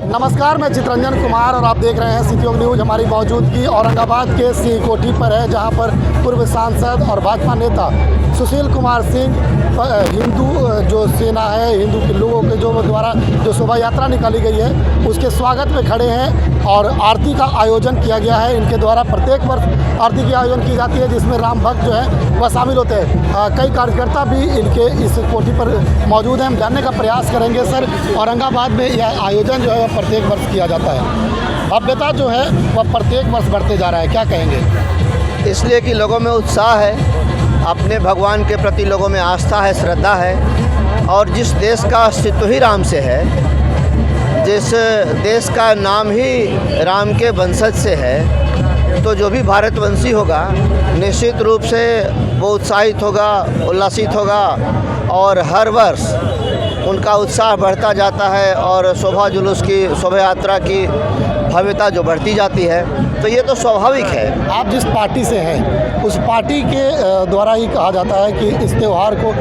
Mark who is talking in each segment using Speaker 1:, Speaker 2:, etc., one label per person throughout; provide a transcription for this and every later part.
Speaker 1: नमस्कार, मैं चितरंजन कुमार और आप देख रहे हैं सिटी न्यूज़। हमारी मौजूदगी औरंगाबाद के सिंह कोठी पर है, जहां पर पूर्व सांसद और भाजपा नेता सुशील कुमार सिंह हिंदू जो सेना है, हिंदू के लोगों के जो द्वारा जो शोभा यात्रा निकाली गई है उसके स्वागत में खड़े हैं और आरती का आयोजन किया गया है। इनके द्वारा प्रत्येक वर्ष आरती की आयोजन की जाती है, जिसमें राम भक्त जो है वह शामिल होते हैं। कई कार्यकर्ता भी इनके इस कोठी पर मौजूद हैं। हम जानने का प्रयास करेंगे। सर, औरंगाबाद में यह आयोजन जो है वह प्रत्येक वर्ष किया जाता है, भव्यता जो है वह प्रत्येक वर्ष बढ़ते जा रहा है, क्या कहेंगे?
Speaker 2: इसलिए कि लोगों में उत्साह है, अपने भगवान के प्रति लोगों में आस्था है, श्रद्धा है। और जिस देश का अस्तित्व ही राम से है, जिस देश का नाम ही राम के वंशज से है, तो जो भी भारतवंशी होगा निश्चित रूप से वो उत्साहित होगा, उल्लासित होगा और हर वर्ष उनका उत्साह बढ़ता जाता है और शोभा जुलूस की, शोभा यात्रा की भव्यता जो बढ़ती जाती है, तो ये तो स्वाभाविक है।
Speaker 1: आप जिस पार्टी से हैं उस पार्टी के द्वारा ही कहा जाता है कि इस त्यौहार को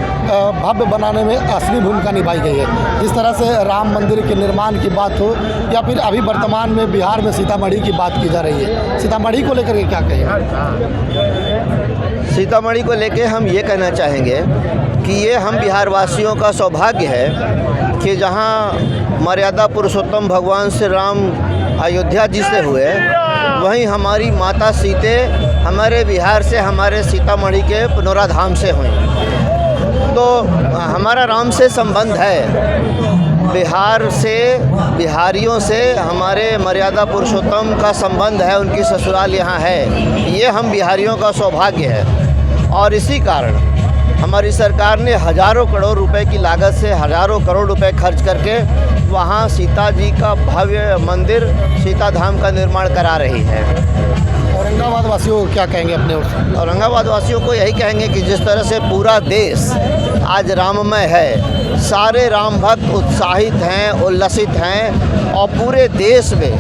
Speaker 1: भव्य बनाने में असली भूमिका निभाई गई है। जिस तरह से राम मंदिर के निर्माण की बात हो या फिर अभी वर्तमान में बिहार में सीतामढ़ी की बात की जा रही है, सीतामढ़ी को लेकर के क्या कहें?
Speaker 2: सीतामढ़ी को लेकर हम ये कहना चाहेंगे कि ये हम बिहार वासियों का सौभाग्य है कि जहाँ मर्यादा पुरुषोत्तम भगवान श्री राम अयोध्या जी से हुए, वहीं हमारी माता सीते हमारे बिहार से, हमारे सीतामढ़ी के पुनौराधाम से हुई। तो हमारा राम से संबंध है, बिहार से, बिहारियों से हमारे मर्यादा पुरुषोत्तम का संबंध है, उनकी ससुराल यहाँ है। ये हम बिहारियों का सौभाग्य है और इसी कारण हमारी सरकार ने हज़ारों करोड़ रुपए की लागत से हज़ारों करोड़ रुपए खर्च करके वहाँ सीता जी का भव्य मंदिर सीता धाम का निर्माण करा रही है।
Speaker 1: औरंगाबाद वासियों को क्या कहेंगे अपने ओर से?
Speaker 2: औरंगाबाद वासियों को यही कहेंगे कि जिस तरह से पूरा देश आज राममय है, सारे राम भक्त उत्साहित हैं, उल्लसित हैं और पूरे देश में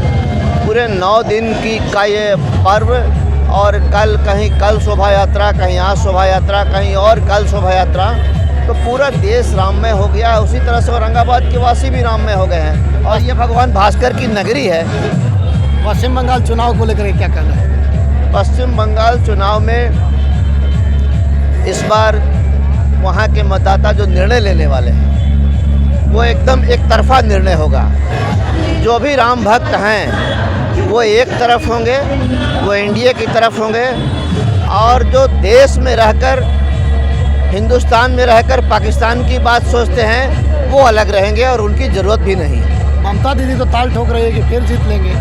Speaker 2: पूरे 9 दिन का ये पर्व, और कल शोभा यात्रा, कहीं आज शोभा यात्रा, कहीं और कल शोभा यात्रा, तो पूरा देश राममय हो गया है। उसी तरह से औरंगाबाद के वासी भी राममय हो गए हैं और ये भगवान भास्कर की नगरी है।
Speaker 1: पश्चिम बंगाल चुनाव को लेकर क्या कहना है?
Speaker 2: पश्चिम बंगाल चुनाव में इस बार वहाँ के मतदाता जो निर्णय लेने वाले हैं वो एकदम एक तरफा निर्णय होगा। जो भी राम भक्त हैं वो एक तरफ होंगे, वो एनडीए की तरफ होंगे, और जो देश में रहकर, हिंदुस्तान में रहकर पाकिस्तान की बात सोचते हैं वो अलग रहेंगे और उनकी ज़रूरत भी नहीं।
Speaker 1: ममता दीदी तो ताल ठोक रही है कि फिर जीत लेंगे।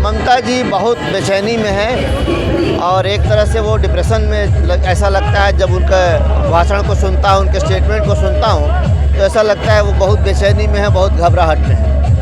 Speaker 2: ममता जी बहुत बेचैनी में है और एक तरह से वो डिप्रेशन में ऐसा लगता है। जब उनका भाषण को सुनता हूँ, उनके स्टेटमेंट को सुनता हूँ, तो ऐसा लगता है वो बहुत बेचैनी में है, बहुत घबराहट में है।